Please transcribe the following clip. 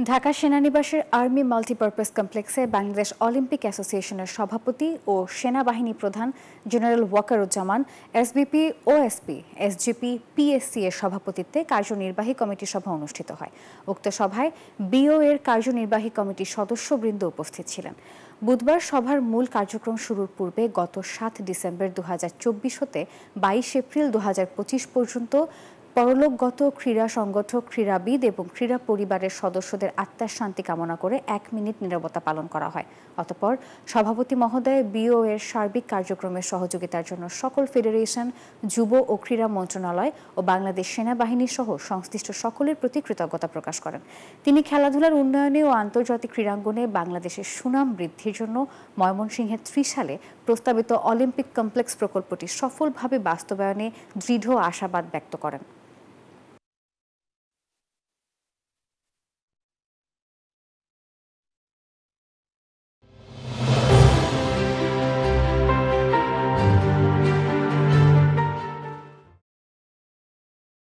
Dhaka সেনানিবাসের army multipurpose কমপ্লেক্সে Bangladesh Olympic অ্যাসোসিয়েশনের সভাপতি ও সেনাবাহিনী প্রধান general Wakeruzzaman, SBP, OSP, SGP, PSC এর সভাপতিত্বে কার্যনির্বাহী কমিটির সভা অনুষ্ঠিত হয়। উক্ত সভায় বিও এর কার্যনির্বাহী কমিটির সদস্যবৃন্দ উপস্থিত ছিলেন। বুধবার সভার মূল কার্যক্রম শুরুর পূর্বে গত ৭ ডিসেম্বর ২০২৪ হতে ২২ এপ্রিল ২০২৫ পর্যন্ত পরলোকগত ক্রীড়া সংগঠক, ক্রীড়াবিদ এবং ক্রীড়া পরিবারের সদস্যদের আত্মার শান্তি কামনা করে ১ মিনিট নীরবতা পালন করা হয়। অতঃপর সভাপতি মহোদয় বিও এর সার্বিক কার্যক্রমের সহযোগিতার জন্য সকল ফেডারেশন, যুব ও ক্রীড়া মন্ত্রণালয় ও বাংলাদেশ সেনাবাহিনী সহ সংশ্লিষ্ট সকলের প্রতি কৃতজ্ঞতা প্রকাশ করেন। তিনি খেলাধুলার উন্নয়নে ও আন্তর্জাতিক ক্রীড়াঙ্গনে বাংলাদেশের সুনাম বৃদ্ধির জন্য ময়মনসিংহের ত্রিশালে প্রস্তাবিত অলিম্পিক কমপ্লেক্স প্রকল্পটি সফলভাবে বাস্তবায়নে দৃঢ় আশাবাদ ব্যক্ত করেন।